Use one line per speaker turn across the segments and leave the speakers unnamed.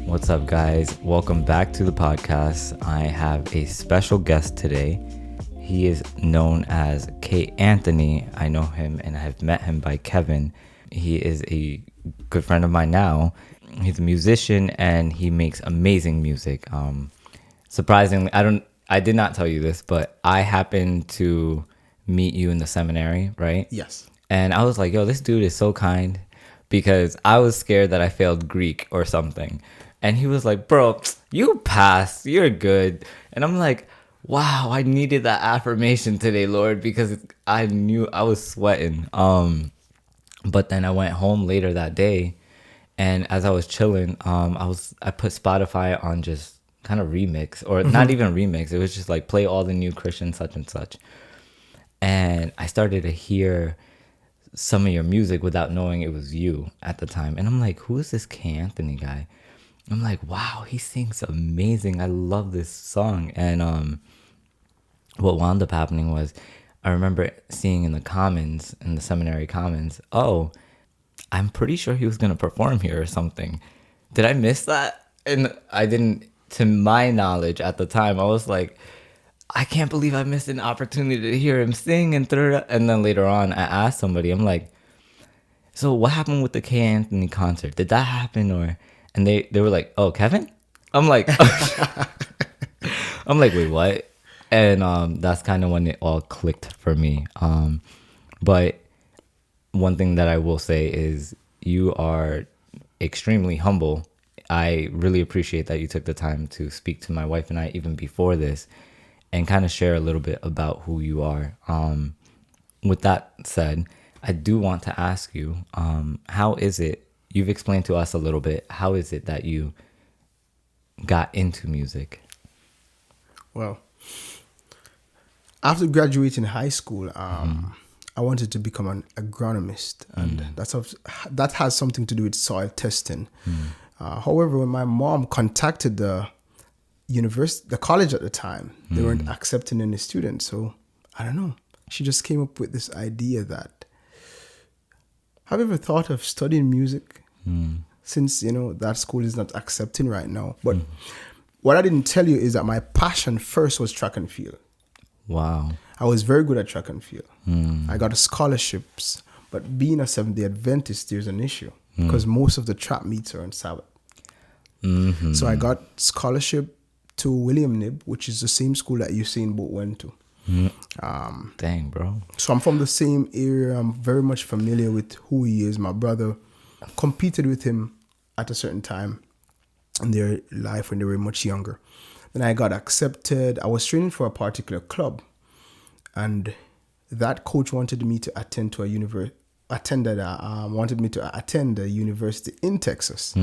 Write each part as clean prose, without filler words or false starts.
What's up, guys? Welcome back to the podcast. I have a special guest today. He is known as K. Anthony. I know him and I have met him by Kevin. He is a good friend of mine now. He's a musician and he makes amazing music. Surprisingly, I did not tell you this, but I happened to meet you in the seminary, right?
Yes.
And I was like, yo, this dude is so kind, because I was scared that I failed Greek or something. And he was like, bro, you passed, you're good. And I'm like, wow, I needed that affirmation today, Lord, because I knew I was sweating. But then I went home later that day, and as I was chilling, I put Spotify on just kind of remix, or not even remix. It was just like play all the new Christian such and such. And I started to hear some of your music without knowing it was you at the time. And I'm like, who is this K. Anthony guy? I'm like, wow, he sings amazing. I love this song. And what wound up happening was, I remember seeing in the seminary comments, oh, I'm pretty sure he was going to perform here or something. Did I miss that? And I didn't, to my knowledge at the time, I was like, I can't believe I missed an opportunity to hear him sing. And then later on, I asked somebody, I'm like, so what happened with the K. Anthony concert? Did that happen? And they were like, oh, Kevin? I'm like, wait, what? And that's kind of when it all clicked for me. But one thing that I will say is you are extremely humble. I really appreciate that you took the time to speak to my wife and I even before this and kind of share a little bit about who you are. With that said, I do want to ask you, how is it, you've explained to us a little bit, how is it that you got into music?
Well, after graduating high school, I wanted to become an agronomist, and that has something to do with soil testing. However, when my mom contacted the college at the time, they weren't accepting any students. So I don't know. She just came up with this idea that, have you ever thought of studying music? Since, that school is not accepting right now. But what I didn't tell you is that my passion first was track and field.
Wow.
I was very good at track and field. I got scholarships, but being a Seventh-day Adventist, there's an issue because most of the track meets are on Sabbath. So I got scholarship to William Nib, which is the same school that Usain Bolt went to.
Dang, bro.
So I'm from the same area. I'm very much familiar with who he is. My brother competed with him at a certain time in their life when they were much younger. Then I got accepted. I was training for a particular club, and that coach wanted me to attend a university in Texas.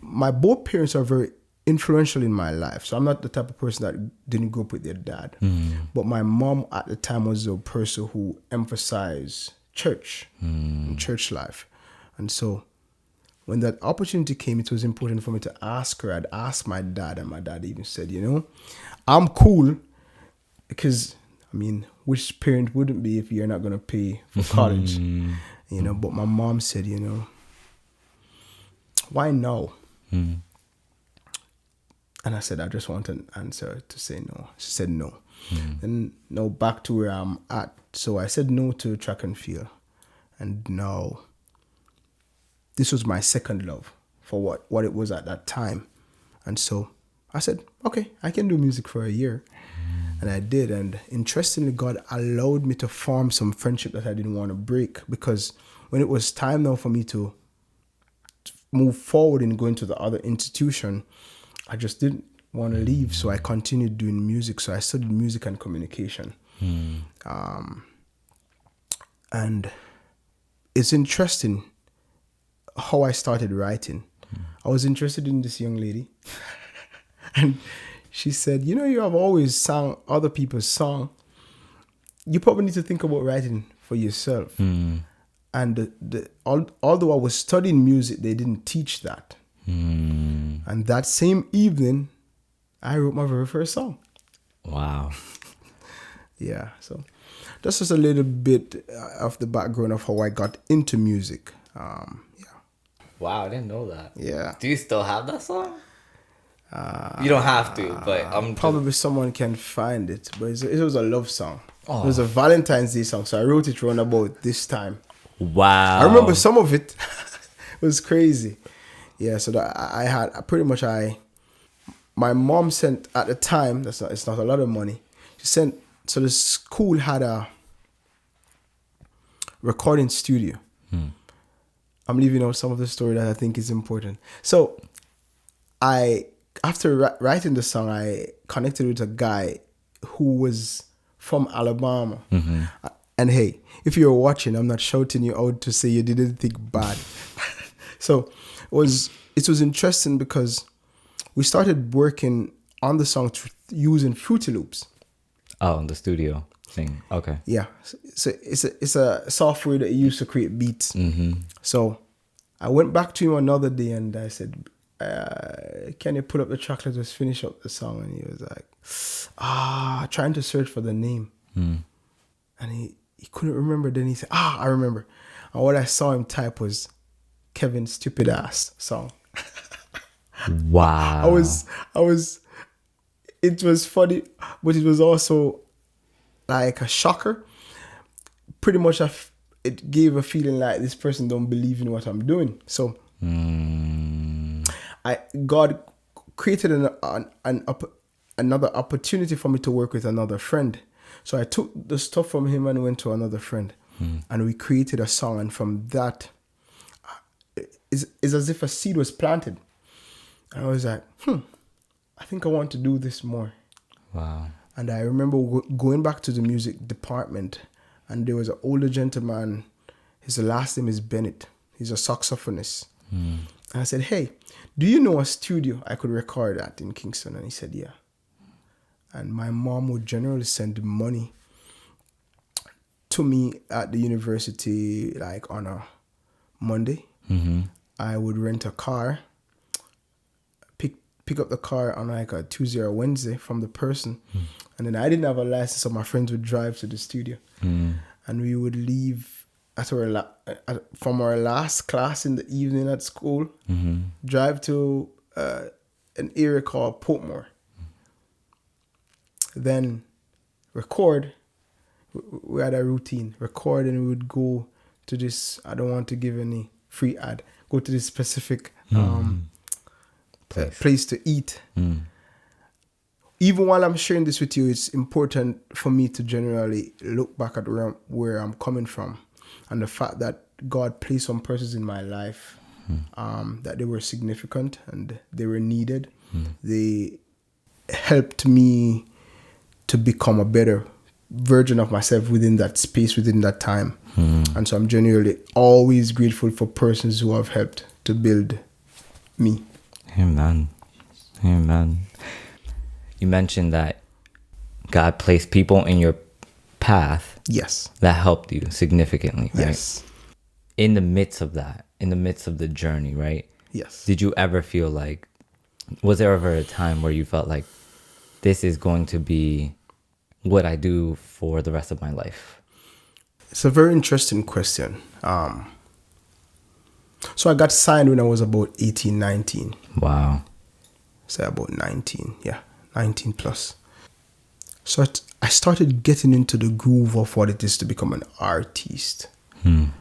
My both parents are very influential in my life, so I'm not the type of person that didn't grow up with their dad. But my mom at the time was a person who emphasized church and church life, and so when that opportunity came, it was important for me to ask her. I'd asked my dad, and my dad even said, I'm cool, because which parent wouldn't be if you're not going to pay for college? But my mom said, why no? And I said, I just want an answer to say no. She said no. And now back to where I'm at. So I said no to track and field. And now this was my second love for what it was at that time. And so I said, okay, I can do music for a year. And I did. And interestingly, God allowed me to form some friendship that I didn't want to break, because when it was time now for me to move forward and go into the other institution, I just didn't want to leave. So I continued doing music. So I studied music and communication. And it's interesting how I started writing. I was interested in this young lady. And she said, you have always sung other people's song. You probably need to think about writing for yourself. And although I was studying music, they didn't teach that. And that same evening, I wrote my very first song.
Wow.
Yeah, so that's just a little bit of the background of how I got into music. Yeah.
Wow, I didn't know that.
Yeah.
Do you still have that song? You don't have to, but I'm
Probably someone can find it, but it was a love song.
Oh.
It was a Valentine's Day song, so I wrote it around about this time.
Wow.
I remember some of it. It was crazy. Yeah, so that I had my mom sent at the time. It's not a lot of money. She sent, so the school had a recording studio. I'm leaving out some of the story that I think is important. So after writing the song, I connected with a guy who was from Alabama. And hey, if you're watching, I'm not shouting you out to say you did anything bad. So it was interesting because we started working on the song using Fruity Loops.
Oh, the studio thing. Okay.
Yeah, so it's a software that you use to create beats. So I went back to him another day and I said, can you pull up the track? Let's just finish up the song. And he was like, trying to search for the name. And he couldn't remember. Then he said, I remember. And what I saw him type was Kevin's Stupid Ass song.
Wow.
It was funny, but it was also like a shocker. Pretty much it gave a feeling like this person don't believe in what I'm doing. So God created another opportunity for me to work with another friend. So I took the stuff from him and went to another friend, and we created a song. And from that, it's as if a seed was planted. And I was like, I think I want to do this more.
Wow.
And I remember going back to the music department, and there was an older gentleman. His last name is Bennett. He's a saxophonist. And I said, hey, do you know a studio I could record at in Kingston? And he said, yeah. And my mom would generally send money to me at the university, like on a Monday. I would rent a car, pick up the car on like a Tuesday or Wednesday from the person. And then I didn't have a license, so my friends would drive to the studio. And we would leave from our last class in the evening at school, drive to an area called Portmore. Then record. We had a routine. Record, and we would go to this, I don't want to give any free ad, go to this specific place to eat. Even while I'm sharing this with you, it's important for me to generally look back at where I'm coming from, and the fact that God placed some persons in my life, that they were significant and they were needed. They helped me to become a better version of myself within that space, within that time. And so I'm genuinely always grateful for persons who have helped to build me.
Amen. Amen. You mentioned that God placed people in your path.
Yes.
That helped you significantly, right?
Yes.
In the midst of that, in the midst of the journey, right?
Yes.
Did you ever feel like, was there ever a time where you felt like this is going to be what I do for the rest of my life?
It's a very interesting question. So I got signed when I was about 18, 19.
Wow.
Say about 19. Yeah, 19 plus. So I started getting into the groove of what it is to become an artist. I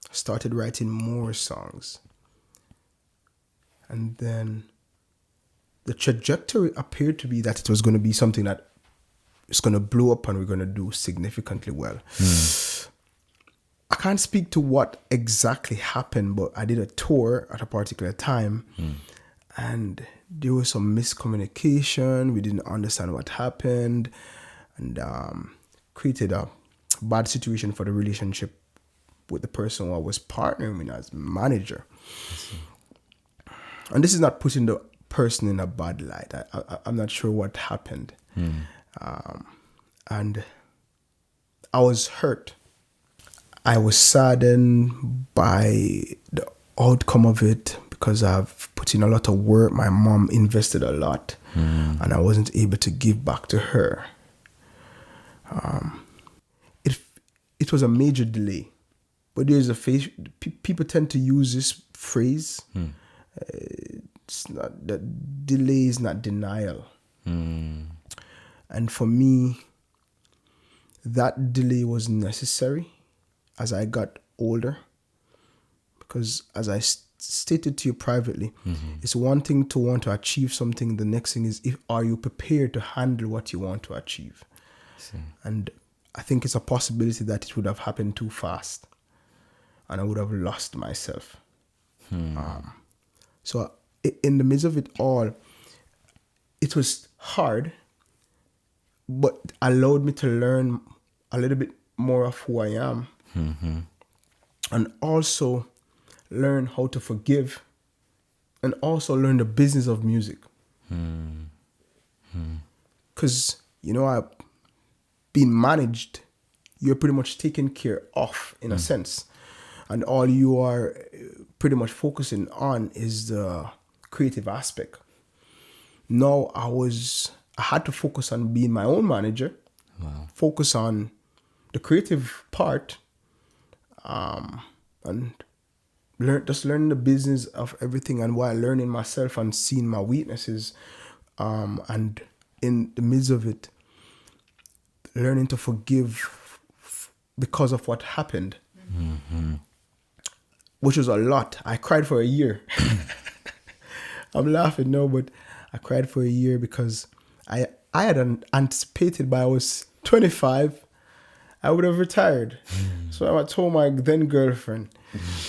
started writing more songs. And then the trajectory appeared to be that it was going to be something that it's going to blow up and we're going to do significantly well. I can't speak to what exactly happened, but I did a tour at a particular time, and there was some miscommunication. We didn't understand what happened, and created a bad situation for the relationship with the person who I was partnering with as manager. And this is not putting the person in a bad light. I'm not sure what happened. And I was hurt. I was saddened by the outcome of it because I've put in a lot of work. My mom invested a lot, and I wasn't able to give back to her. It was a major delay, but there's a phase. People tend to use this phrase. It's not that delay is not denial. And for me, that delay was necessary as I got older, because as I stated to you privately, it's one thing to want to achieve something. The next thing is, are you prepared to handle what you want to achieve? And I think it's a possibility that it would have happened too fast and I would have lost myself. So in the midst of it all, it was hard, but allowed me to learn a little bit more of who I am, and also learn how to forgive, and also learn the business of music. Because, I've been managed, you're pretty much taken care of in a sense. And all you are pretty much focusing on is the creative aspect. Now I had to focus on being my own manager, focus on the creative part, and learning the business of everything, and while learning myself and seeing my weaknesses, and in the midst of it, learning to forgive because of what happened, which was a lot. I cried for a year. I'm laughing now, but I cried for a year because I had anticipated by I was 25, I would have retired. So I told my then girlfriend,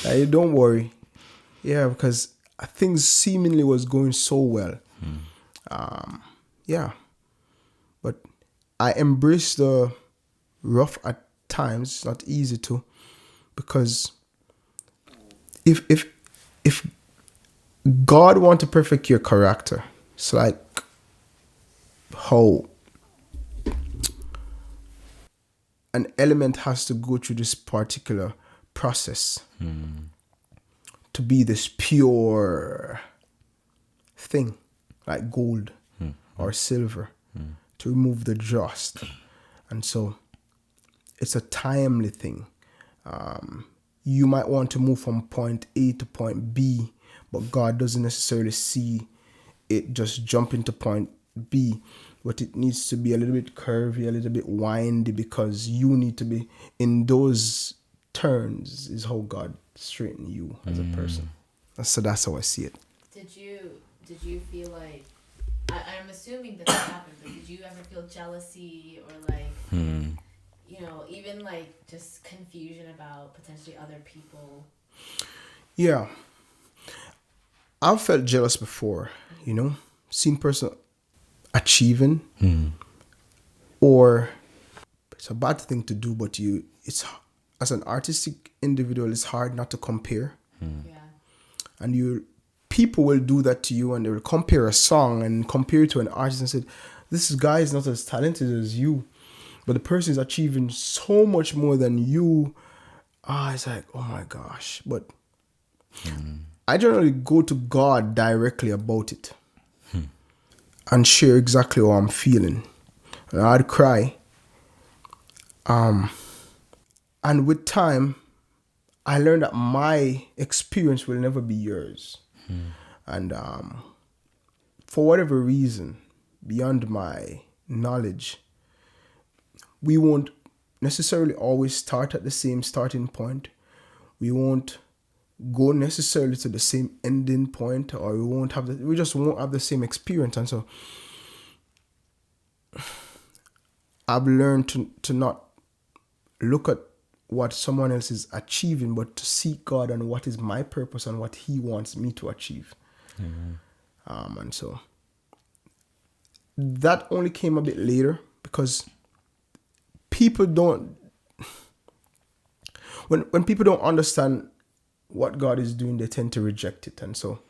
hey, don't worry. Yeah, because things seemingly was going so well. But I embraced the rough at times. It's not easy to, because if God wants to perfect your character, it's like how an element has to go through this particular process to be this pure thing, like gold or silver, to remove the dust. And so it's a timely thing. You might want to move from point A to point B, but God doesn't necessarily see it just jumping to point B. But it needs to be a little bit curvy, a little bit windy, because you need to be in those turns is how God straighten you as a person. So that's how I see it.
Did you feel like, I'm assuming that happened, but did you ever feel jealousy or like, even like just confusion about potentially other people?
Yeah. I've felt jealous before, seen person achieving, or it's a bad thing to do, but it's as an artistic individual, it's hard not to compare. And people will do that to you, and they will compare a song and compare it to an artist and say, this guy is not as talented as you, but the person is achieving so much more than you. It's like, oh my gosh. But I generally go to God directly about it and share exactly how I'm feeling. And I'd cry. And with time, I learned that my experience will never be yours. And for whatever reason, beyond my knowledge, we won't necessarily always start at the same starting point. We won't go necessarily to the same ending point, or we just won't have the same experience. And so I've learned to not look at what someone else is achieving, but to seek God and what is my purpose and what He wants me to achieve. And so that only came a bit later, because people don't, when people don't understand what God is doing, they tend to reject it. And so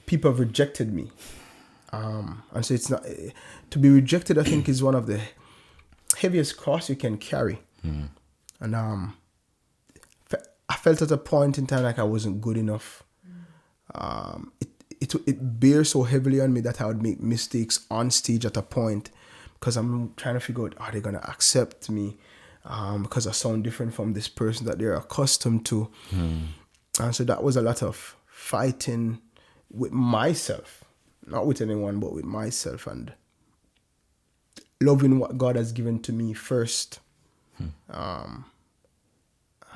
people have rejected me. And so it's not, to be rejected, I think, is one of the heaviest cross you can carry. And I felt at a point in time like I wasn't good enough. It bears so heavily on me that I would make mistakes on stage at a point, because I'm trying to figure out, are they going to accept me because I sound different from this person that they're accustomed to? And so that was a lot of fighting with myself, not with anyone, but with myself, and loving what God has given to me first,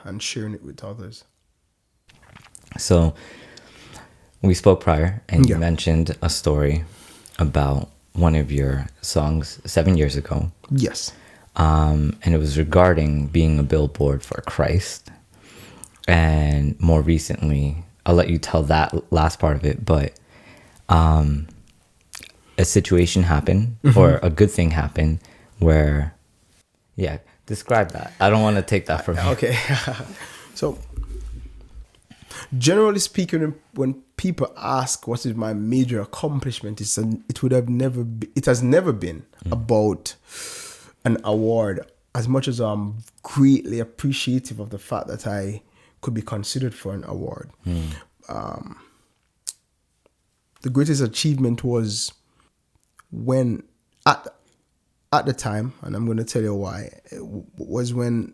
and sharing it with others.
So we spoke prior, and you
Yeah.
mentioned a story about one of your songs 7 years ago.
Yes.
And it was regarding being a billboard for Christ. And more recently, I'll let you tell that last part of it, but a situation happened, or a good thing happened, where, yeah, describe that. I don't want to take that from you.
Okay. So, generally speaking, when people ask what is my major accomplishment, it has never been about an award, as much as I'm greatly appreciative of the fact that I could be considered for an award. The greatest achievement was when at the time, and I'm going to tell you why, was when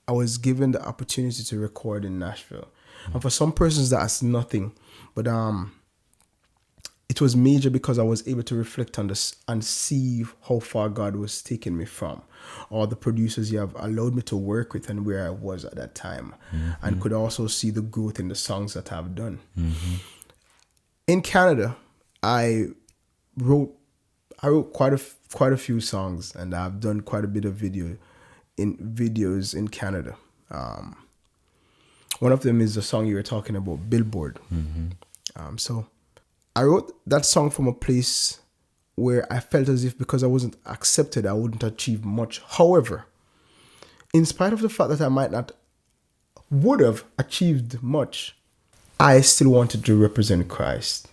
I was given the opportunity to record in Nashville. And for some persons, that's nothing, but it was major because I was able to reflect on this and see how far God was taking me from, all the producers you have allowed me to work with, and where I was at that time, and could also see the growth in the songs that I've done. In Canada, I wrote quite a few songs, and I've done quite a bit of videos in Canada. One of them is the song you were talking about, Billboard. So I wrote that song from a place where I felt as if because I wasn't accepted, I wouldn't achieve much. However, in spite of the fact that I would have achieved much, I still wanted to represent Christ.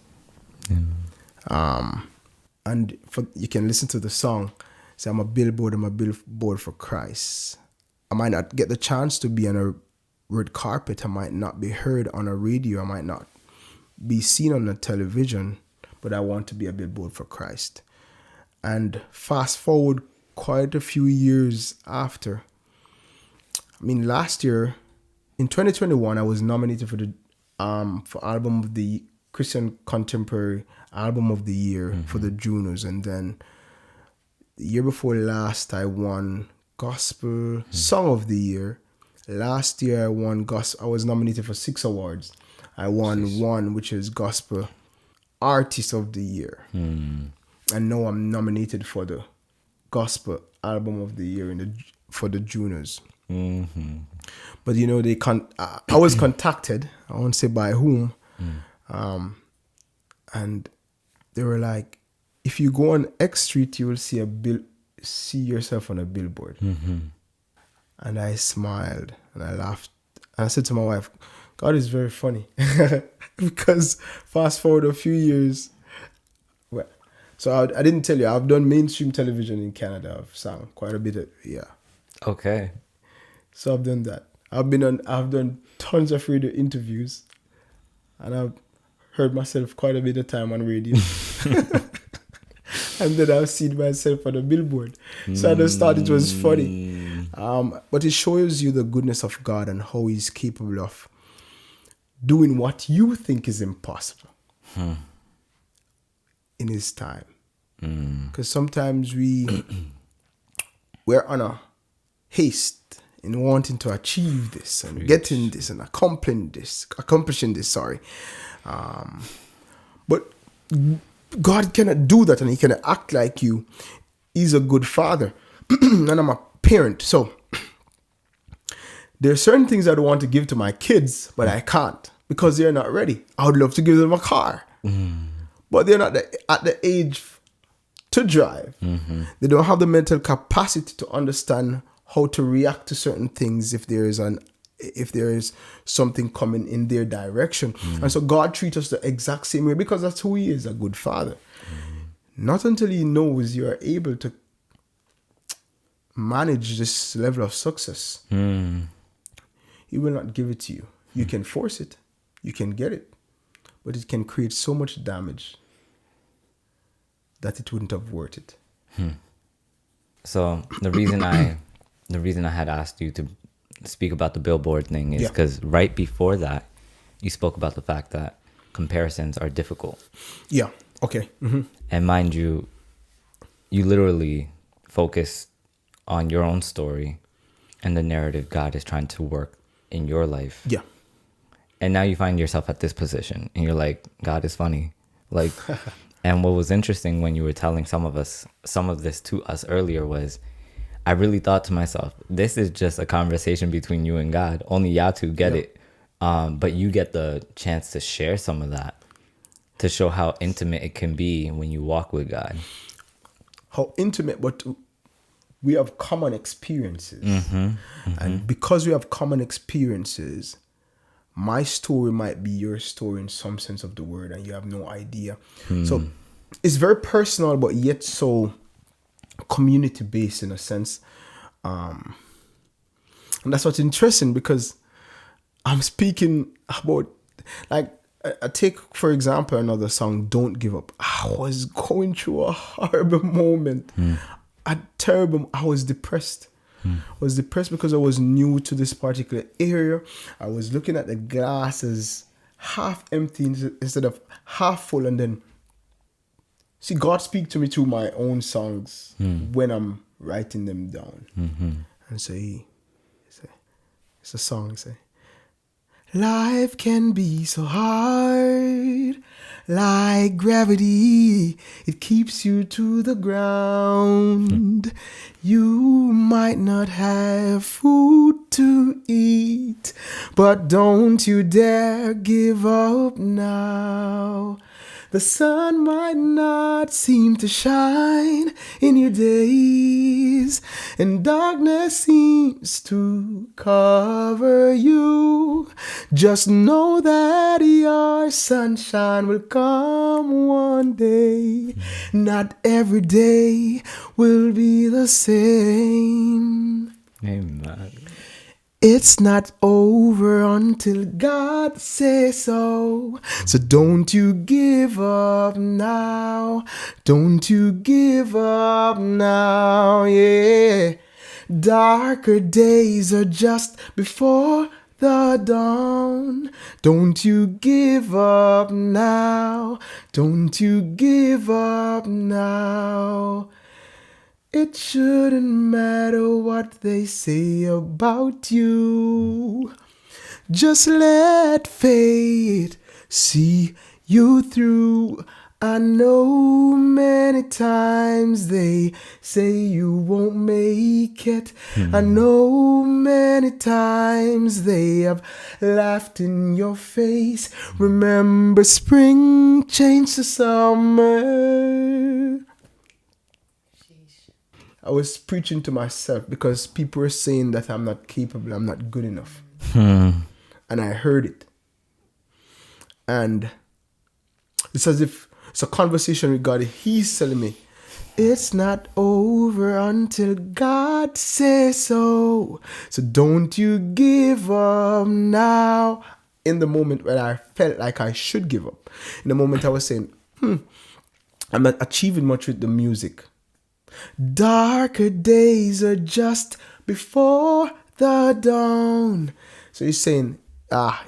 And you can listen to the song. Say, I'm a billboard for Christ. I might not get the chance to be on a red carpet. I might not be heard on a radio. I might not be seen on a television, but I want to be a billboard for Christ. And fast forward quite a few years after. I mean, last year, in 2021, I was nominated for the for album of the Christian Contemporary Album of the Year for the Junos, and then the year before last, I won Gospel Song of the Year. Last year, I was nominated for 6 awards. I won one, which is Gospel Artist of the Year. And now I'm nominated for the Gospel Album of the Year for the Junos. But I was contacted, I won't say by whom, and they were like, if you go on X Street, you will see yourself on a billboard. And I smiled and I laughed. And I said to my wife, God is very funny. Because fast forward a few years. So I didn't tell you, I've done mainstream television in Canada. I've sung quite a bit
Okay.
So I've done that. I've done tons of radio interviews. And I've heard myself quite a bit of time on radio. And then I've seen myself on a billboard. So I just thought it was funny. But it shows you the goodness of God and how He's capable of doing what you think is impossible in His time. Because sometimes we're on a haste in wanting to achieve this and getting this and accomplishing this. But God cannot do that, and He cannot act like you. He's a good father. And I'm a parent. So there are certain things I don't want to give to my kids, but I can't because they're not ready. I would love to give them a car, but they're not at the age to drive. They don't have the mental capacity to understand how to react to certain things if there is something coming in their direction. And so God treats us the exact same way because that's who He is, a good father. Not until He knows you are able to manage this level of success, He will not give it to you. You can force it, you can get it, but it can create so much damage that it wouldn't have worth it.
So the reason I had asked you to speak about the billboard thing is because right before that, you spoke about the fact that comparisons are difficult.
Yeah. Okay.
And mind you, you literally focus on your own story and the narrative God is trying to work in your life.
Yeah.
And now you find yourself at this position and you're like, God is funny. Like, and what was interesting when you were telling some of this to us earlier was, I really thought to myself, this is just a conversation between you and God. Only Yatu get it. But you get the chance to share some of that, to show how intimate it can be when you walk with God.
How intimate, but we have common experiences. And because we have common experiences, my story might be your story in some sense of the word, and you have no idea. So it's very personal, but yet so community-based in a sense. And that's what's interesting, because I'm speaking about, like, I take, for example, another song, Don't Give Up. I was going through a horrible moment. I was depressed. I was depressed because I was new to this particular area. I was looking at the glass as half empty instead of half full. And then, see, God speak to me through my own songs when I'm writing them down. And so it's a song, say, life can be so hard, like gravity, it keeps you to the ground. You might not have food to eat, but don't you dare give up now. The sun might not seem to shine in your days, and darkness seems to cover you. Just know that your sunshine will come one day. Not every day will be the same.
Amen.
It's not over until God says so. So don't you give up now. Don't you give up now, yeah. Darker days are just before the dawn. Don't you give up now. Don't you give up now. It shouldn't matter what they say about you. Just let fate see you through. I know many times they say you won't make it. I know many times they have laughed in your face. Remember, spring changed to summer. I was preaching to myself because people were saying that I'm not capable, I'm not good enough. And I heard it. And it's as if it's a conversation with God. He's telling me, it's not over until God says so. So don't you give up now. In the moment when I felt like I should give up. In the moment I was saying, I'm not achieving much with the music. Darker days are just before the dawn. So he's saying,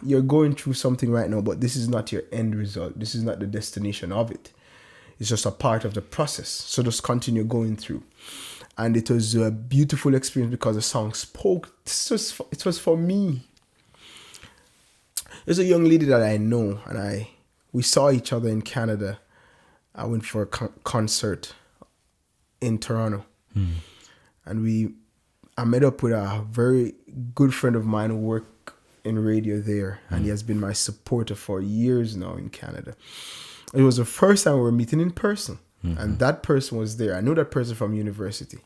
you're going through something right now, but this is not your end result. This is not the destination of it. It's just a part of the process. So just continue going through. And it was a beautiful experience because the song spoke. It was for me. There's a young lady that I know, and we saw each other in Canada. I went for a concert in Toronto, and I met up with a very good friend of mine who worked in radio there, and he has been my supporter for years now in Canada. It was the first time we were meeting in person, and that person was there. I knew that person from university,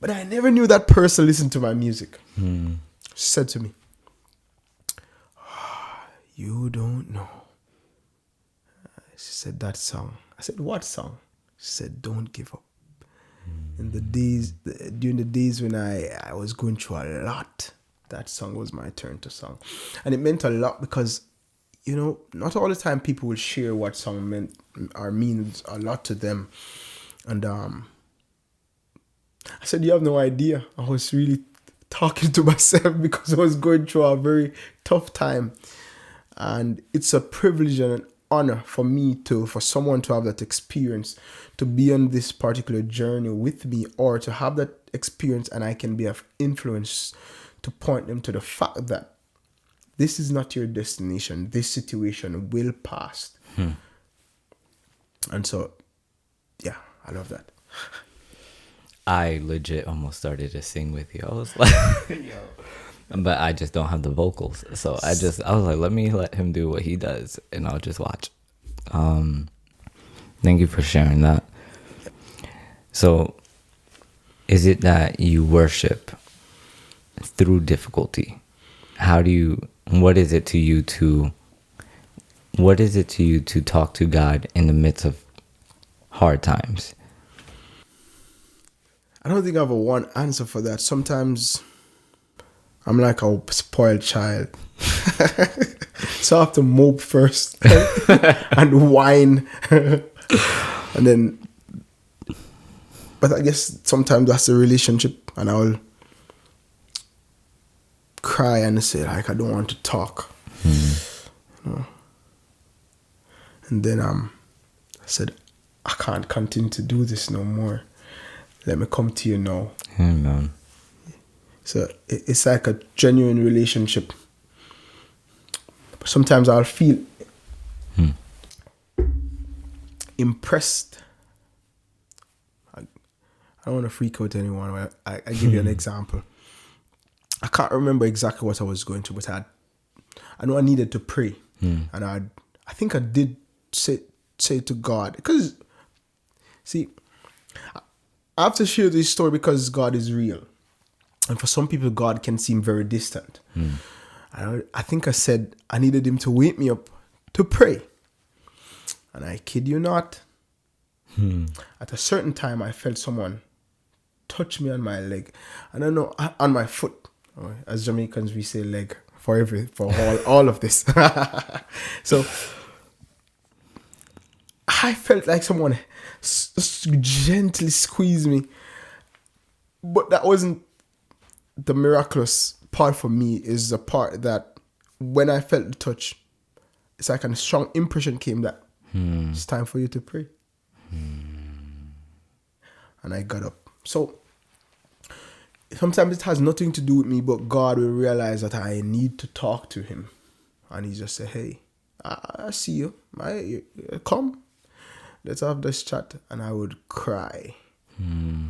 but I never knew that person listened to my music. She said to me, you don't know. She said, that song. I said, what song? She said, Don't Give Up. In the days, during the days when I was going through a lot, that song was my turn to song. And it meant a lot because, not all the time people will share what song meant or means a lot to them. And I said, you have no idea. I was really talking to myself because I was going through a very tough time. And it's a privilege and an honor for someone to have that experience, to be on this particular journey with me, or to have that experience and I can be of influence to point them to the fact that this is not your destination. This situation will pass. And so, yeah, I love that.
I legit almost started to sing with you. I was like, but I just don't have the vocals. So I was like, let him do what he does and I'll just watch. Thank you for sharing that. So is it that you worship through difficulty? What is it to you to talk to God in the midst of hard times?
I don't think I have a one answer for that. Sometimes I'm like a spoiled child. So I have to mope first and whine. And then, but I guess sometimes that's the relationship, and I'll cry and say, like, I don't want to talk. You know? And then I said, I can't continue to do this no more. Let me come to you now.
Amen.
So it's like a genuine relationship. Sometimes I'll feel impressed. I don't want to freak out anyone. But I give you an example. I can't remember exactly what I was going through, but I know I needed to pray. And I think I did say to God, because, see, I have to share this story because God is real. And for some people, God can seem very distant. I think I said I needed him to wake me up to pray. And I kid you not, at a certain time, I felt someone touch me on my leg. I don't know, on my foot. As Jamaicans, we say leg for all of this. So I felt like someone gently squeezed me. But that wasn't the miraculous part for me. Is the part that when I felt the touch, it's like a strong impression came that it's time for you to pray. And I got up. So sometimes it has nothing to do with me, but God will realize that I need to talk to him. And he just say, hey, I see you. Come. Let's have this chat. And I would cry.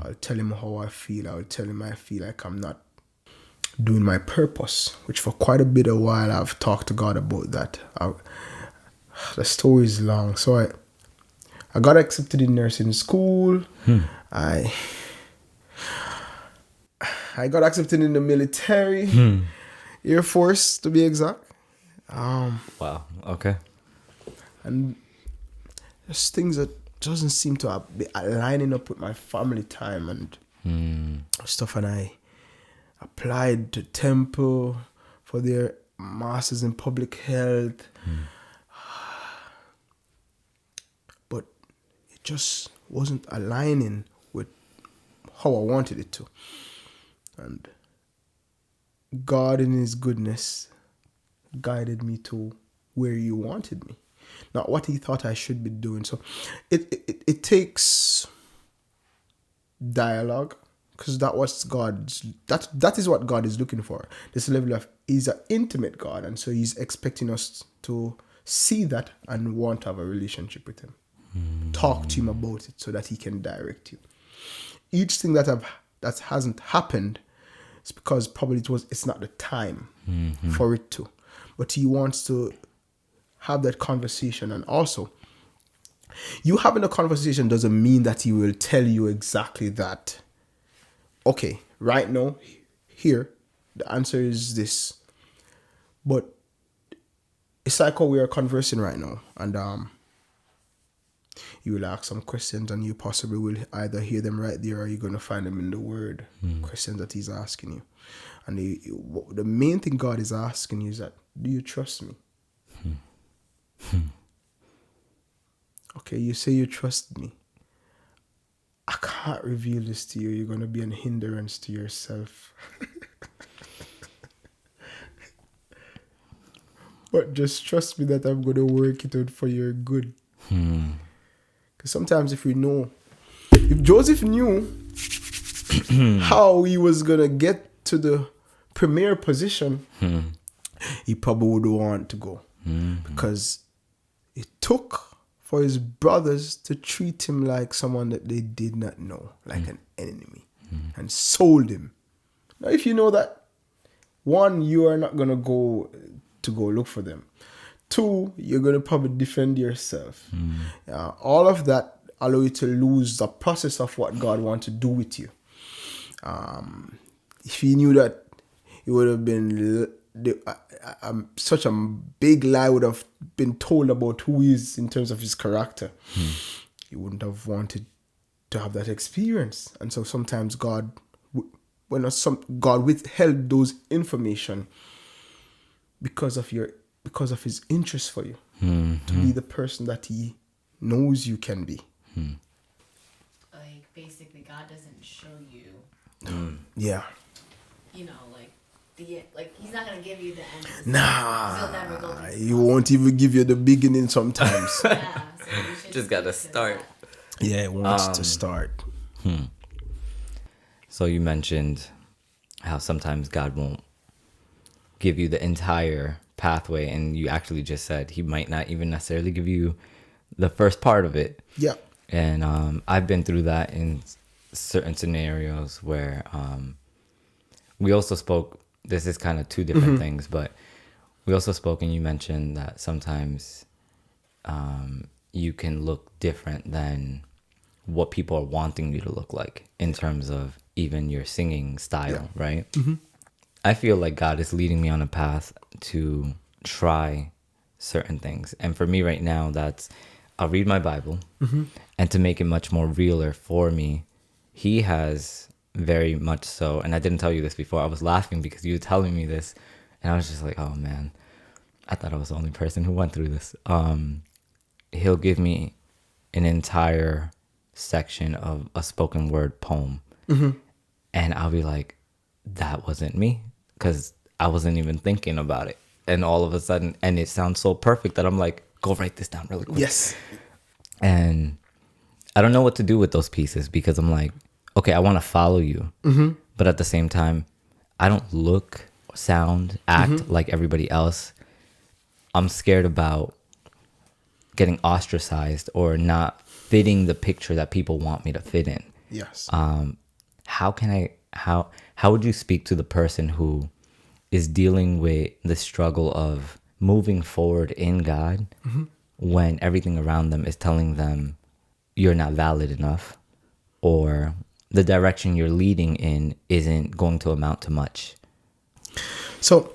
I'll tell him how I feel. I'll tell him I feel like I'm not doing my purpose, which for quite a bit of while I've talked to God about that. The story is long. So I got accepted in nursing school. I got accepted in the military, Air Force to be exact.
Wow. Okay.
And there's things that doesn't seem to be aligning up with my family time and stuff. And I applied to Temple for their masters in public health. But it just wasn't aligning with how I wanted it to. And God in his goodness guided me to where he wanted me, not what he thought I should be doing. So it takes dialogue, because that is what God is looking for. This level of, he's an intimate God, and so he's expecting us to see that and want to have a relationship with him. Talk to him about it so that he can direct you. Each thing that hasn't happened, it's because probably it's not the time for it to. But he wants to have that conversation. And also, you having a conversation doesn't mean that he will tell you exactly that, okay, right now, here, the answer is this. But it's like how we are conversing right now. And you will ask some questions, and you possibly will either hear them right there, or you're going to find them in the word, questions that he's asking you. And the main thing God is asking you is that, do you trust me? Okay, you say you trust me. I can't reveal this to you. You're going to be an hindrance to yourself. but just trust me that I'm going to work it out for your good. Because sometimes if Joseph knew how he was going to get to the premier position, he probably would want to go. Because it took for his brothers to treat him like someone that they did not know, like an enemy, and sold him. Now, if you know that, one, you are not going to go look for them. Two, you're going to probably defend yourself. All of that allow you to lose the process of what God wants to do with you. If he knew that, it would have been such a big lie would have been told about who he is in terms of his character. He wouldn't have wanted to have that experience. And so sometimes God withheld those information because of his interest for you, to be the person that he knows you can be.
Like, basically, God doesn't show you.
Yeah.
You know, he's not gonna give you the end.
Nah.
He'll never go through
He won't even give you the beginning sometimes.
Yeah, so you should
Just gotta
stick to
start.
that.
Yeah, it wants to start.
So you mentioned how sometimes God won't give you the entire pathway, and you actually just said he might not even necessarily give you the first part of it.
Yeah.
And I've been through that in certain scenarios where we also spoke. This is kind of two different things, but we also spoke, and you mentioned that sometimes you can look different than what people are wanting you to look like in terms of even your singing style, right? I feel like God is leading me on a path to try certain things. And for me right now, I'll read my Bible, and to make it much more realer for me, he has very much so, and I didn't tell you this before, I was laughing because you were telling me this, and I was just like, oh man, I thought I was the only person who went through this. He'll give me an entire section of a spoken word poem, and I'll be like, that wasn't me, because I wasn't even thinking about it. And all of a sudden, and it sounds so perfect that I'm like, go write this down really quick.
Yes.
And I don't know what to do with those pieces, because I'm like, okay, I want to follow you. But at the same time, I don't look, sound, act like everybody else. I'm scared about getting ostracized or not fitting the picture that people want me to fit in.
Yes.
How would you speak to the person who is dealing with the struggle of moving forward in God when everything around them is telling them you're not valid enough, or the direction you're leading in isn't going to amount to much?
So,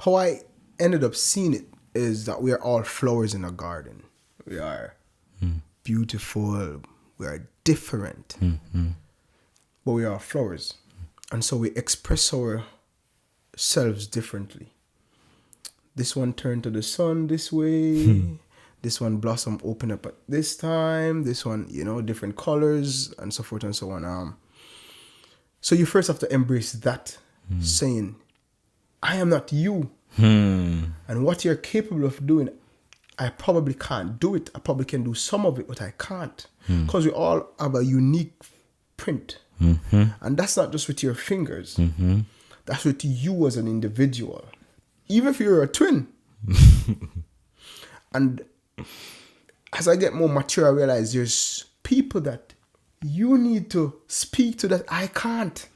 how I ended up seeing it is that we are all flowers in a garden. We are beautiful. We are different. But we are flowers. And so we express ourselves differently. This one turned to the sun this way. This one blossom open up at this time. This one, different colors and so forth and so on. So you first have to embrace that, saying, I am not you. And what you're capable of doing, I probably can't do it. I probably can do some of it, but I can't. Because we all have a unique print. And that's not just with your fingers. That's with you as an individual. Even if you're a twin. And as I get more mature, I realize there's people that you need to speak to that I can't.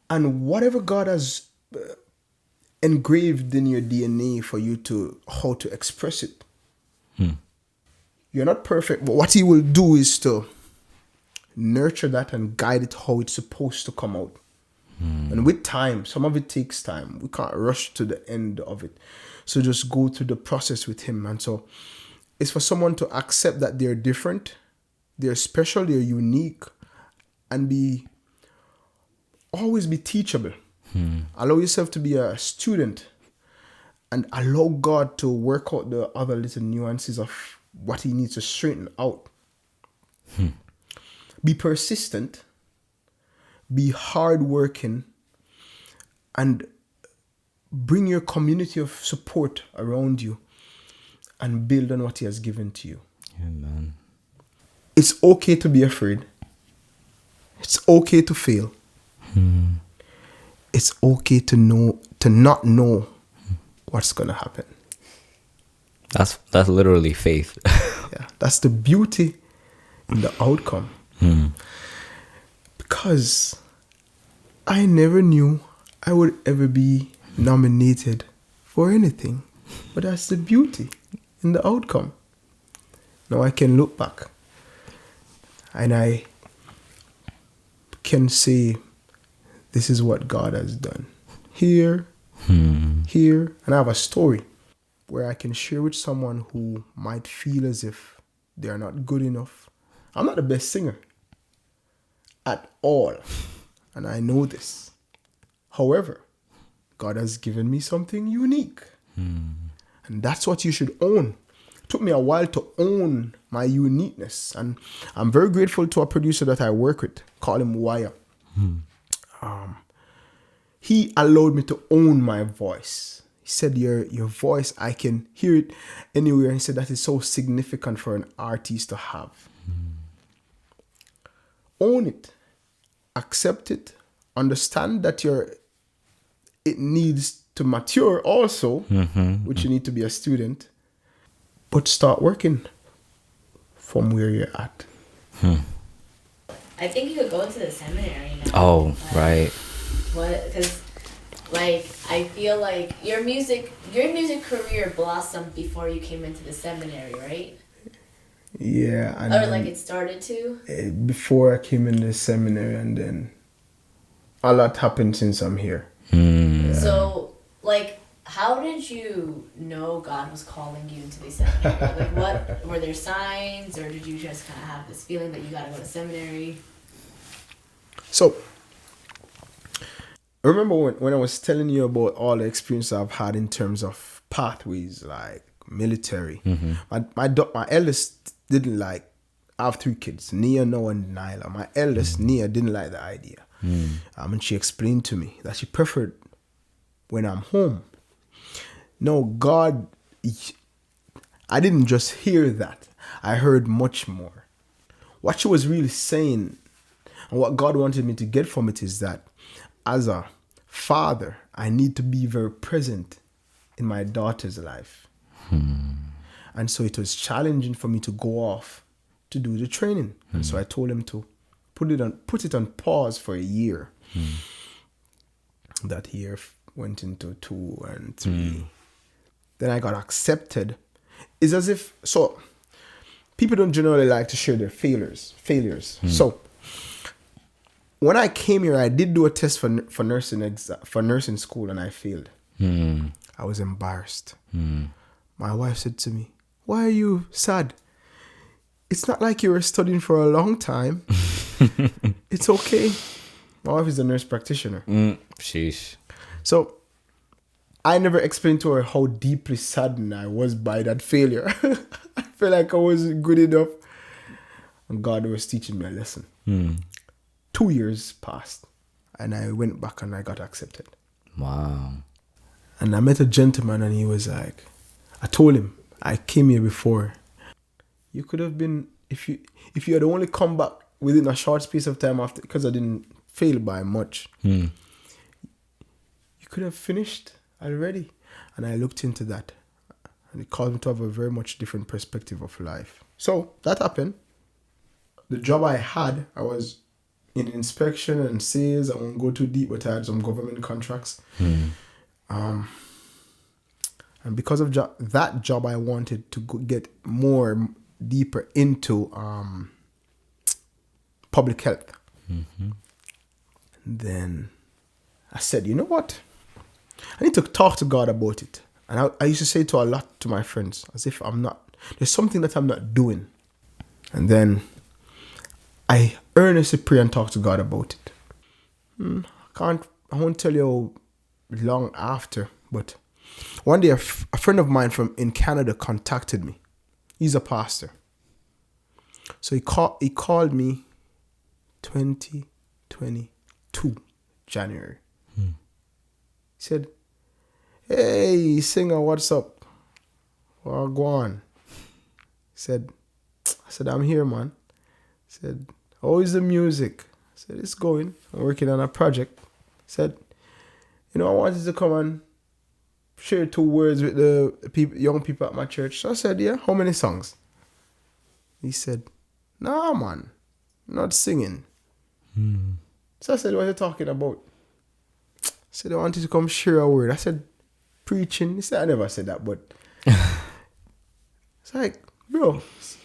And whatever God has engraved in your DNA for you to how to express it. You're not perfect, but what he will do is to nurture that and guide it how it's supposed to come out. And with time, some of it takes time. We can't rush to the end of it. So just go through the process with him. And so it's for someone to accept that they're different, they're special, they're unique, and always be teachable. Allow yourself to be a student and allow God to work out the other little nuances of what he needs to straighten out. Be persistent, be hardworking, and bring your community of support around you and build on what he has given to you.
Amen.
It's okay to be afraid. It's okay to fail. It's okay to not know what's gonna happen.
That's literally faith.
Yeah, that's the beauty in the outcome. Because I never knew I would ever be nominated for anything. But that's the beauty in the outcome. Now I can look back and I can say, this is what God has done. Here, here, and I have a story where I can share with someone who might feel as if they are not good enough. I'm not the best singer at all, and I know this. However, God has given me something unique, and that's what you should own. It took me a while to own my uniqueness, and I'm very grateful to a producer that I work with, call him Wire. He allowed me to own my voice. He said, your voice, I can hear it anywhere. And he said that is so significant for an artist to have. Own it. Accept it. Understand that it needs to mature also, which you need to be a student. But start working from where you're at.
I think you could go to the seminary now.
Oh, right.
What? Because, like, I feel like your music career blossomed before you came into the seminary, right?
Yeah. And
or like it started to?
Before I came in the seminary, and then a lot happened since I'm here.
Hmm.
So, like, how did you know God was calling you into the seminary? Like, what were there signs, or did you just kind of have this feeling that you got to go to seminary?
So, remember when I was telling you about all the experience I've had in terms of pathways, like military. My eldest didn't like. I have 3 kids, Nia, Noah, and Nyla. My eldest, Nia, didn't like the idea. And she explained to me that she preferred when I'm home. No, God, I didn't just hear that. I heard much more. What she was really saying, and what God wanted me to get from it, is that as a father, I need to be very present in my daughter's life. And so it was challenging for me to go off to do the training. And so I told him to put it on pause for a year. That year went into 2 and 3. Then I got accepted. It's as if, so people don't generally like to share their failures. So when I came here, I did do a test for nursing school, and I failed. I was embarrassed. My wife said to me, "Why are you sad? It's not like you were studying for a long time. It's okay." My wife is a nurse practitioner.
Sheesh.
So I never explained to her how deeply saddened I was by that failure. I felt like I wasn't good enough. And God was teaching me a lesson. 2 years passed, and I went back and I got accepted.
Wow.
And I met a gentleman, and he was like, I told him, I came here before. You could have been, if you had only come back within a short space of time after, because I didn't fail by much, you could have finished already. And I looked into that, and it caused me to have a very much different perspective of life. So that happened. The job I had, I was in inspection and sales. I won't go too deep, but I had some government contracts. And because of that job, I wanted to get more deeper into public health. Then I said, you know what? I need to talk to God about it. And I used to say to a lot to my friends, as if there's something that I'm not doing. And then I earnestly pray and talk to God about it. I won't tell you how long after, but one day a friend of mine in Canada contacted me. He's a pastor. So he called me 2022 January. He said, Hey, singer, what's up? Well, go on. I said, I'm here, man. He said, how is the music? I said, it's going. I'm working on a project. He said, I wanted to come and share 2 words with the young people at my church. So I said, yeah, how many songs? He said, nah, man, not singing. So I said, what are you talking about? I said, I wanted to come share a word. I said, preaching. He said, I never said that, but it's like, bro, it's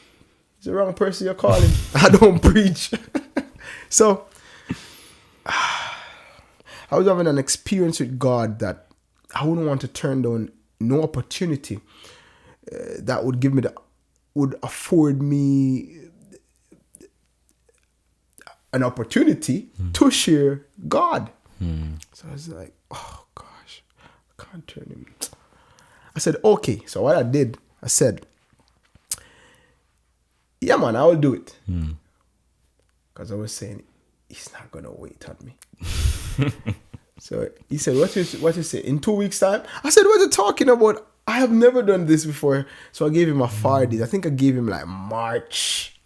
the wrong person you're calling. I don't preach. So I was having an experience with God that I wouldn't want to turn down no opportunity that would afford me an opportunity to share God. So I was like, oh gosh, I can't turn him. I said, okay. So what I did, I said, yeah, man, I will do it. Because I was saying, he's not going to wait on me. So he said, what you say? In 2 weeks' time? I said, what are you talking about? I have never done this before. So I gave him a 4 days. I think I gave him like March.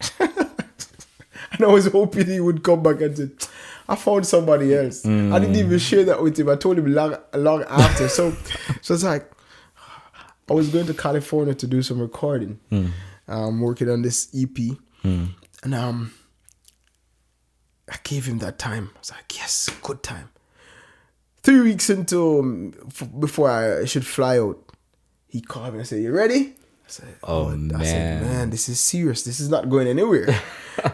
And I was hoping he would come back and say, I found somebody else. I didn't even share that with him. I told him long after. So it's like, I was going to California to do some recording. Working on this EP. And I gave him that time. I was like, yes, good time. 3 weeks into, before I should fly out, he called me and said, you ready? I said,
man.
I said, man, this is serious. This is not going anywhere.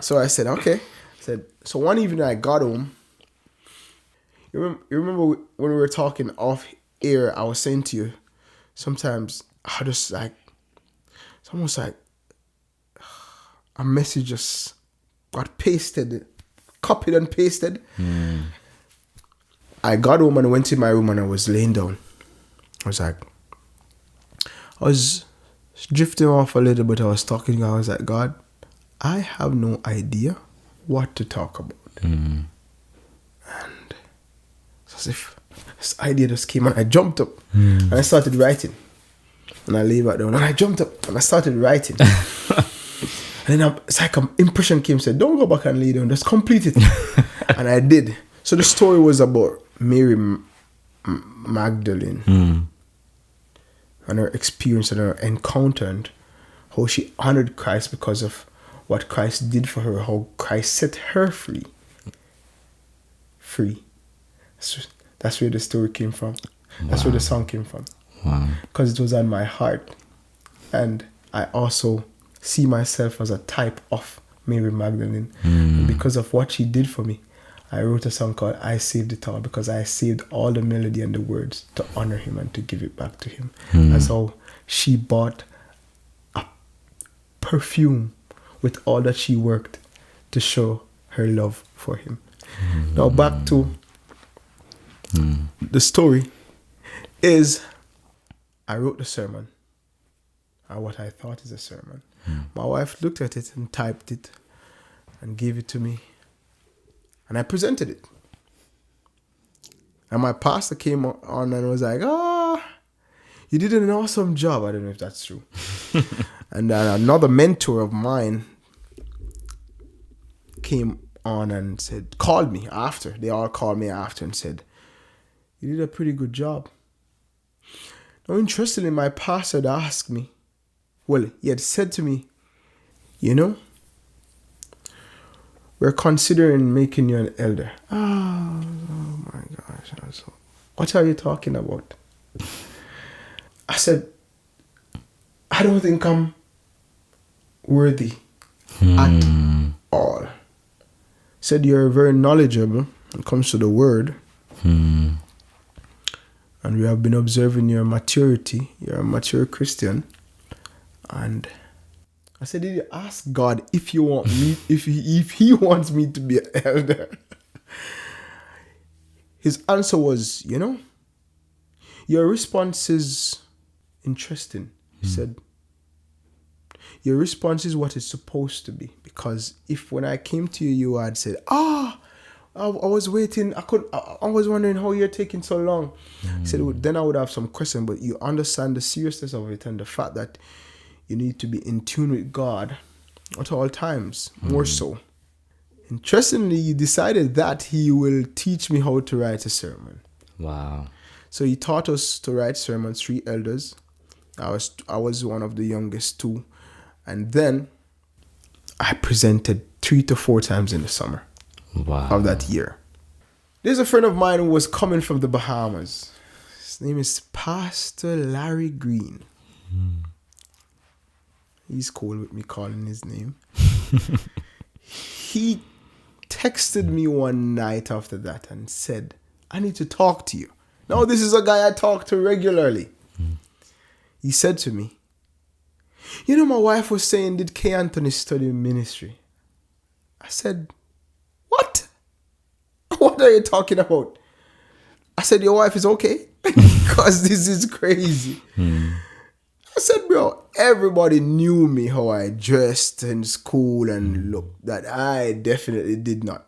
So I said, okay. I said, so one evening I got home. You remember when we were talking off air, I was saying to you, sometimes I just like, it's almost like a message just got pasted, copied and pasted. I got home and went to my room and I was laying down. I was drifting off a little bit. I was talking to God. I was like, God, I have no idea what to talk about. And it's as if this idea just came and I jumped up and I started writing. And I lay back down and I jumped up and I started writing. And then it's like an impression came, said, don't go back and lay down, just complete it. And I did. So the story was about Mary Magdalene and her experience and her encounter and how she honored Christ because of what Christ did for her, how Christ set her free. That's where the story came from. That's where the song came from. Because it was on my heart. And I also see myself as a type of Mary Magdalene. And because of what she did for me, I wrote a song called I Saved It All, because I saved all the melody and the words to honor him and to give it back to him. That's how she bought a perfume with all that she worked to show her love for him. Now back to the story is I wrote the sermon, or what I thought is a sermon. My wife looked at it and typed it and gave it to me. And I presented it. And my pastor came on and was like, you did an awesome job. I don't know if that's true. And another mentor of mine came on and called me after. They all called me after and said, you did a pretty good job. Now, interestingly, my pastor had asked me, he had said to me, we're considering making you an elder. Oh my gosh. What are you talking about? I said, I don't think I'm worthy at all. Said, you're very knowledgeable when it comes to the word. And we have been observing your maturity. You're a mature Christian. And I said, did you ask God if he wants me to be an elder? His answer was, your response is interesting. He said, your response is what it's supposed to be. Because if when I came to you, you had said, I was waiting. I was wondering how you're taking so long. He said, well, then I would have some question, but you understand the seriousness of it and the fact that you need to be in tune with God at all times, more so. Interestingly, he decided that he will teach me how to write a sermon.
Wow.
So he taught us to write sermons, 3 elders. I was one of the youngest 2. And then I presented 3 to 4 times in the summer of that year. There's a friend of mine who was coming from the Bahamas. His name is Pastor Larry Green. He's cool with me calling his name. He texted me one night after that and said, I need to talk to you. Now, this is a guy I talk to regularly. He said to me, you know, my wife was saying, did K. Anthony study ministry? I said, what? What are you talking about? I said, your wife is okay? Because this is crazy. I said, bro, everybody knew me how I dressed in school and looked, that I definitely did not.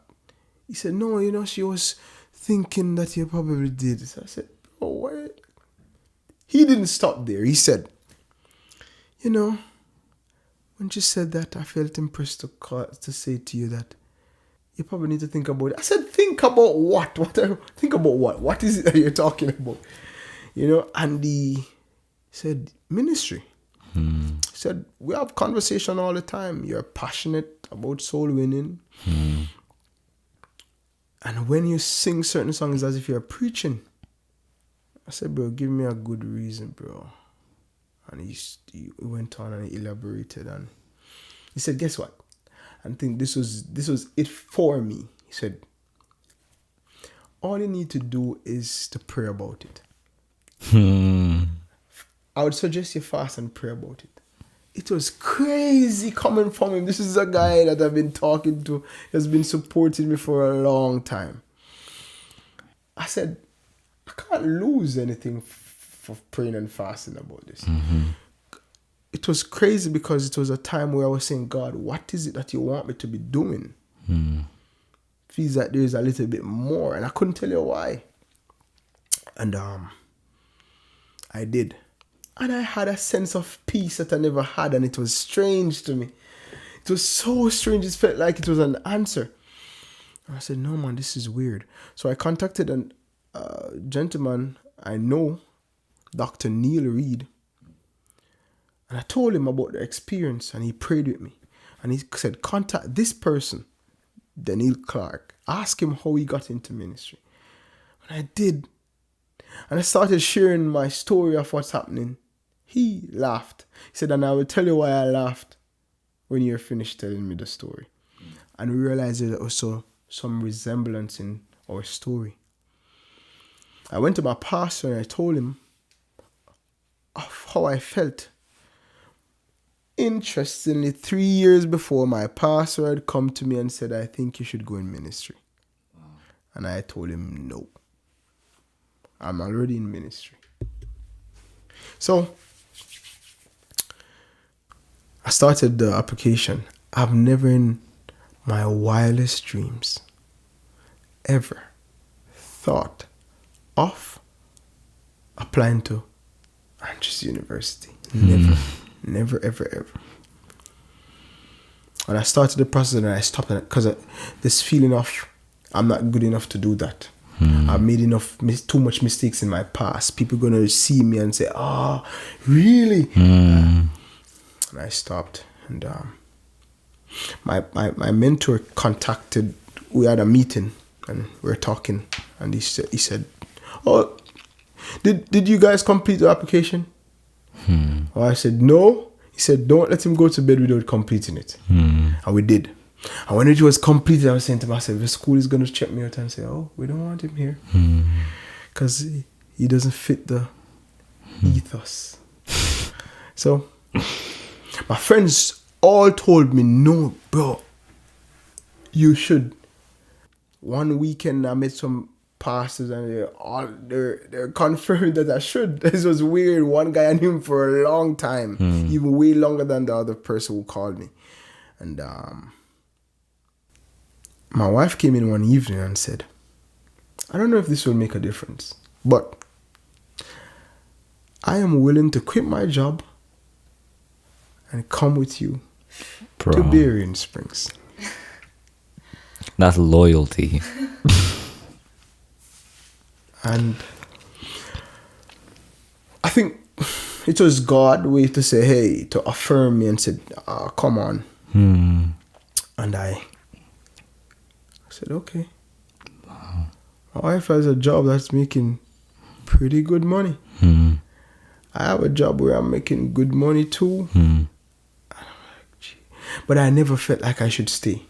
He said, no, you know, she was thinking that you probably did. So I said, bro, what? He didn't stop there. He said, you know, when she said that, I felt impressed to say to you that you probably need to think about it. I said, think about what? Think about what? What is it that you're talking about? You know, and he said, ministry. He said, we have conversation all the time. You're passionate about soul winning. And when you sing certain songs as if you're preaching. I said, bro, give me a good reason, bro. And he went on and he elaborated. And he said, guess what? I think this was it for me. He said, all you need to do is to pray about it. I would suggest you fast and pray about it. It was crazy coming from him. This is a guy that I've been talking to, has been supporting me for a long time. I said, I can't lose anything for praying and fasting about this. It was crazy because it was a time where I was saying, God, what is it that you want me to be doing? Feels like there's a little bit more, and I couldn't tell you why. And I did. And I had a sense of peace that I never had, and it was strange to me. It was so strange. It felt like it was an answer. And I said, no, man, this is weird. So I contacted a gentleman I know, Dr. Neil Reed. And I told him about the experience, and he prayed with me. And he said, contact this person, Daniel Clark. Ask him how he got into ministry. And I did. And I started sharing my story of what's happening. He laughed. He said, and I will tell you why I laughed when you're finished telling me the story. And we realized there was also some resemblance in our story. I went to my pastor and I told him of how I felt. Interestingly, 3 years before, my pastor had come to me and said, I think you should go in ministry. Wow. And I told him, no. I'm already in ministry. So, I started the application. I've never in my wildest dreams ever thought of applying to Andrews University. Never. Never, ever, ever. And I started the process and I stopped it because this feeling of I'm not good enough to do that. I've made too much mistakes in my past. People going to see me and say, really? And I stopped. And my mentor contacted, we had a meeting and we were talking. And he said, oh, did you guys complete the application? I said, no. He said, don't let him go to bed without completing it. And we did. And when it was completed, I was saying to myself, the school is going to check me out and say, oh, we don't want him here. Because he doesn't fit the ethos. So, my friends all told me, no, bro, you should. One weekend, I met some pastors and they're confirmed that I should. This was weird. One guy, I knew him for a long time, even way longer than the other person who called me. And my wife came in one evening and said, I don't know if this will make a difference, but I am willing to quit my job and come with you to Berrien Springs.
That's loyalty.
And I think it was God's way to say, hey, to affirm me and said, come on. And I said, okay. Wow. My wife has a job that's making pretty good money. I have a job where I'm making good money too. And I'm like, gee. But I never felt like I should stay.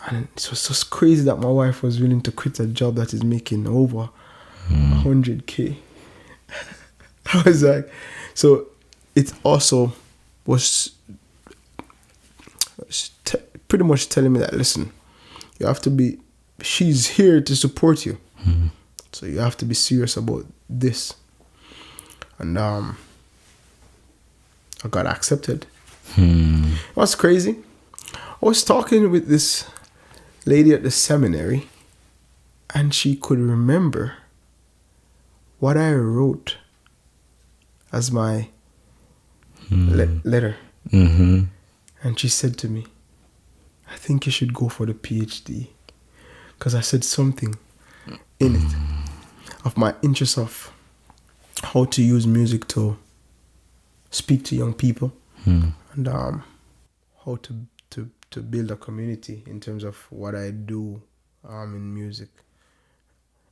And it was just crazy that my wife was willing to quit a job that is making over 100K. I was like, so it also was pretty much telling me that, listen, you have to be, she's here to support you. So you have to be serious about this. And I got accepted. What's crazy? I was talking with this lady at the seminary, and she could remember what I wrote as my letter. And she said to me, I think you should go for the PhD, because I said something in it of my interest of how to use music to speak to young people, and how to build a community in terms of what I do in music.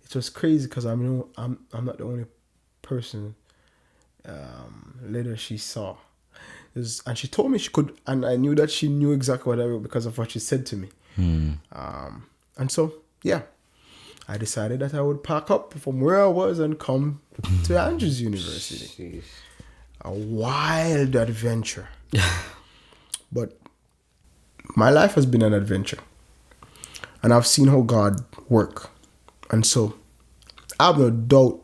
It was crazy because I'm not the only person. Later she saw, and she told me she could, and I knew that she knew exactly what I wrote because of what she said to me. And so yeah, I decided that I would pack up from where I was and come to Andrews University. A wild adventure. But my life has been an adventure. And I've seen how God work. And so I have no doubt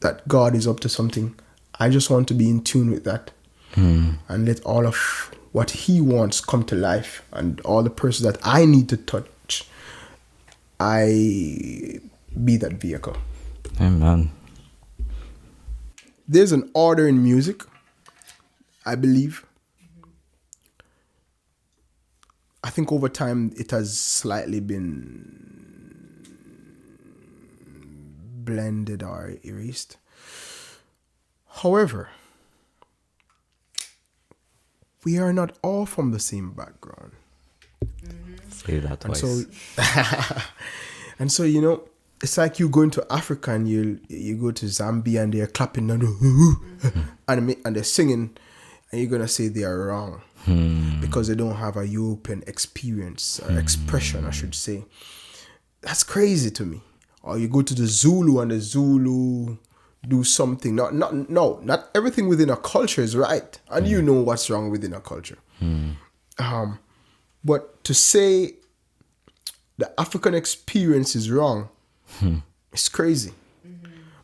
that God is up to something. I just want to be in tune with that. And let all of what He wants come to life. And all the persons that I need to touch, I be that vehicle.
Amen.
There's an order in music, I believe. I think over time it has slightly been blended or erased. However, we are not all from the same background.
Say that twice.
And so, you know, it's like you going to Africa and you go to Zambia and they're clapping and they're singing, and you're gonna say they are wrong because they don't have a European experience or expression, I should say. That's crazy to me. Or you go to the Zulu and the Zulu do something. Not everything within a culture is right, and you know what's wrong within a culture. But to say the African experience is wrong, it's crazy.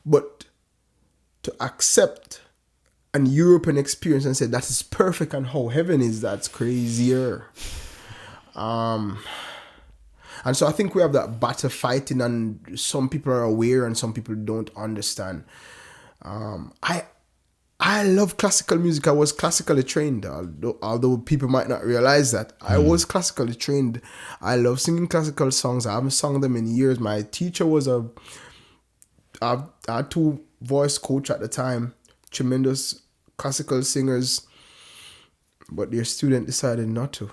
But to accept an European experience and say that is perfect and how heaven is, that's crazier. And so I think we have that battle fighting, and some people are aware and some people don't understand. I love classical music. I was classically trained, although people might not realize that. I was classically trained. I love singing classical songs. I haven't sung them in years. My teacher was I had 2 voice coach at the time, tremendous classical singers, but their student decided not to.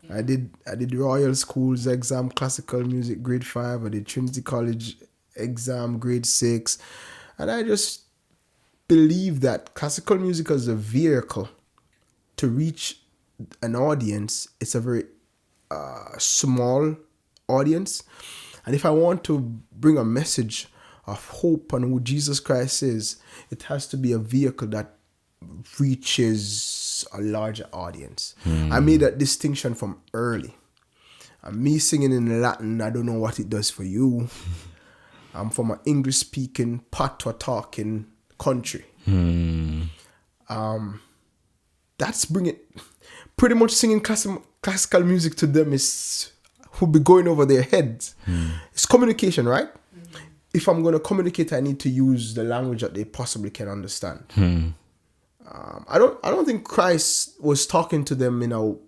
I did Royal School's exam, classical music, grade 5. I did Trinity College exam, grade 6. And I just believe that classical music as a vehicle to reach an audience, it's a very small audience. And if I want to bring a message of hope and who Jesus Christ is, it has to be a vehicle that reaches a larger audience. I made that distinction from early. And me singing in Latin, I don't know what it does for you. I'm from an English-speaking, patois-talking country. that's bringing pretty much singing classical music to them is will be going over their heads. It's communication, right? If I'm going to communicate, I need to use the language that they possibly can understand. I don't think Christ was talking to them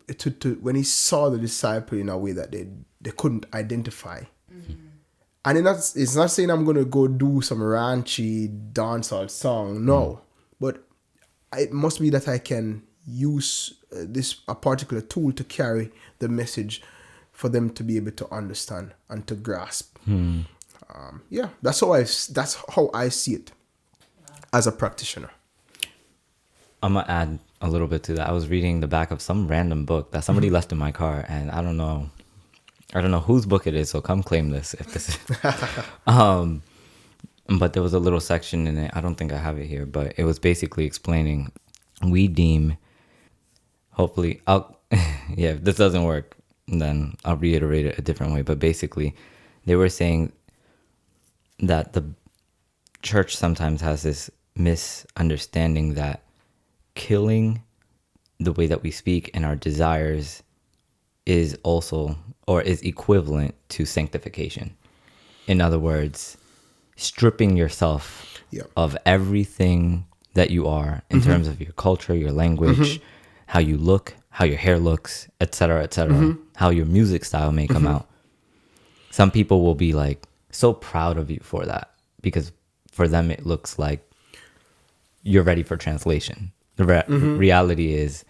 to when he saw the disciple in a way that they couldn't identify. And it's not saying I'm going to go do some ranchy dancehall song, no. But it must be that I can use a particular tool to carry the message for them to be able to understand and to grasp. That's how I see it as a practitioner.
I'm gonna add a little bit to that. I was reading the back of some random book that somebody left in my car, and I don't know whose book it is, so come claim this if this is. But there was a little section in it. I don't think I have it here, but it was basically explaining we deem. Hopefully, if this doesn't work, then I'll reiterate it a different way. But basically, they were saying that the church sometimes has this misunderstanding that killing the way that we speak and our desires is also or is equivalent to sanctification. In other words, stripping yourself of everything that you are in terms of your culture, your language, how you look, how your hair looks, etc., how your music style may come out. Some people will be like so proud of you for that because for them it looks like you're ready for translation. The reality is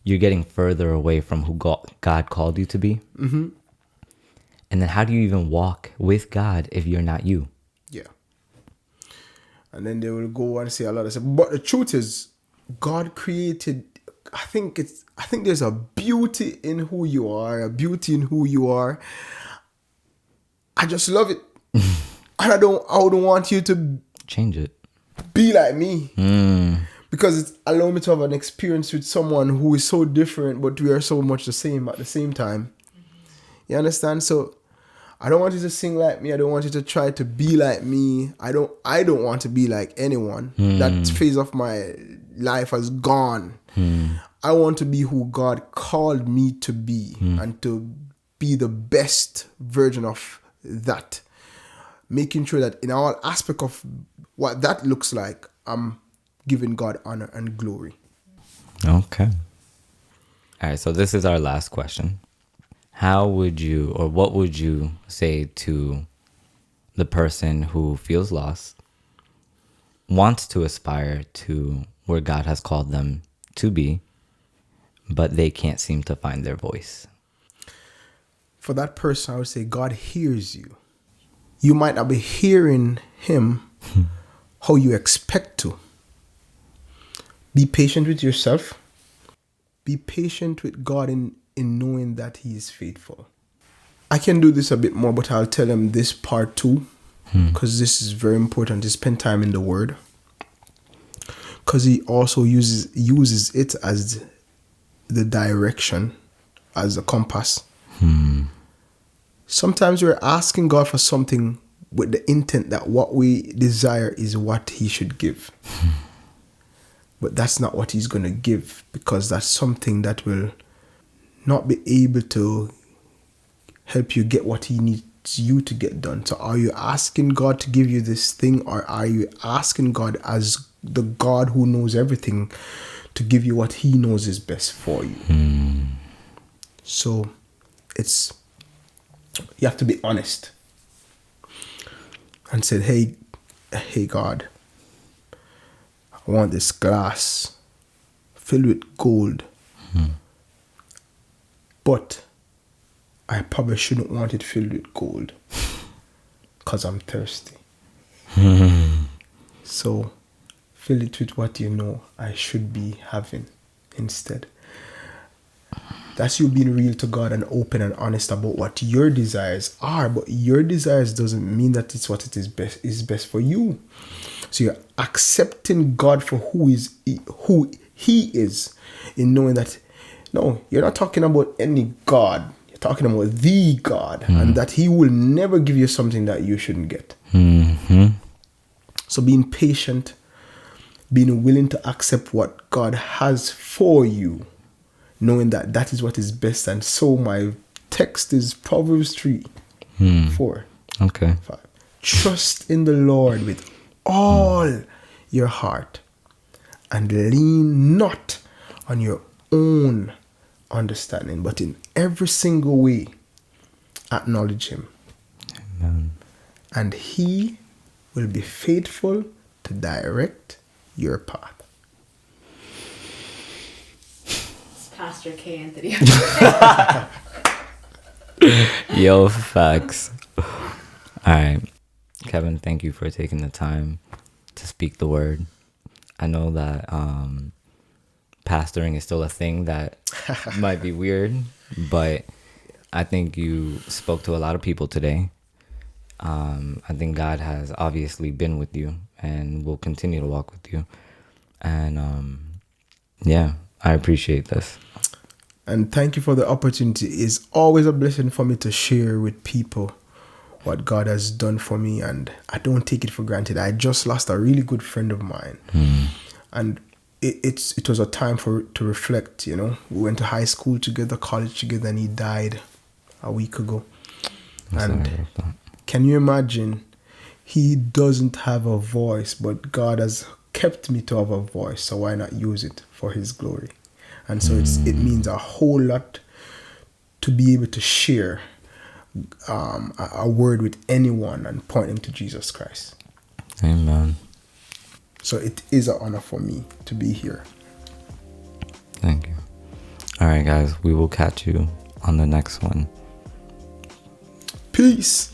you're getting further away from who God called you to be. And then how do you even walk with God if you're not you?
Yeah. And then they will go and say a lot of stuff. But the truth is, God created, I think there's a beauty in who you are, a beauty in who you are. I just love it. And I don't want you to
change it.
Be like me. Because it's allowed me to have an experience with someone who is so different, but we are so much the same at the same time. You understand? So I don't want you to sing like me. I don't want you to try to be like me. I don't want to be like anyone. That phase of my life has gone. I want to be who God called me to be and to be the best version of that. Making sure that in all aspect of what that looks like, I'm giving God honor and glory.
Okay. All right, so this is our last question. How would you, or what would you say to the person who feels lost, wants to aspire to where God has called them to be, but they can't seem to find their voice?
For that person, I would say God hears you. You might not be hearing him how you expect to. Be patient with yourself. Be patient with God in knowing that he is faithful. I can do this a bit more, but I'll tell him this part too, because this is very important to spend time in the Word. Because he also uses it as the direction, as a compass. Sometimes we're asking God for something with the intent that what we desire is what he should give. But that's not what he's going to give, because that's something that will not be able to help you get what he needs you to get done. So are you asking God to give you this thing, or are you asking God as the God who knows everything to give you what he knows is best for you? So you have to be honest and said, hey God, I want this glass filled with gold, but I probably shouldn't want it filled with gold because I'm thirsty. So fill it with what you know I should be having instead. That's you being real to God and open and honest about what your desires are. But your desires doesn't mean that it's what it is best for you. So you're accepting God for who he is, in knowing that, no, you're not talking about any God. You're talking about the God, and that he will never give you something that you shouldn't get. So being patient, being willing to accept what God has for you, knowing that that is what is best. And so my text is Proverbs 3, 4,
Okay.
5. Trust in the Lord with all your heart and lean not on your own understanding, but in every single way acknowledge him.
Amen.
And he will be faithful to direct your path.
It's Pastor K. Anthony.
Yo, facts. All right. Kevin, thank you for taking the time to speak the word. I know that pastoring is still a thing that might be weird, but I think you spoke to a lot of people today. I think God has obviously been with you and will continue to walk with you. And yeah, I appreciate this.
And thank you for the opportunity. It's always a blessing for me to share with people what God has done for me, and I don't take it for granted. I just lost a really good friend of mine, and it was a time to reflect. You know, we went to high school together, college together, and he died a week ago. And can you imagine? He doesn't have a voice, but God has kept me to have a voice, so why not use it for his glory? And so it means a whole lot to be able to share a word with anyone and point them to Jesus Christ.
Amen.
So it is an honor for me to be here.
Thank you. All right, guys, we will catch you on the next one.
Peace.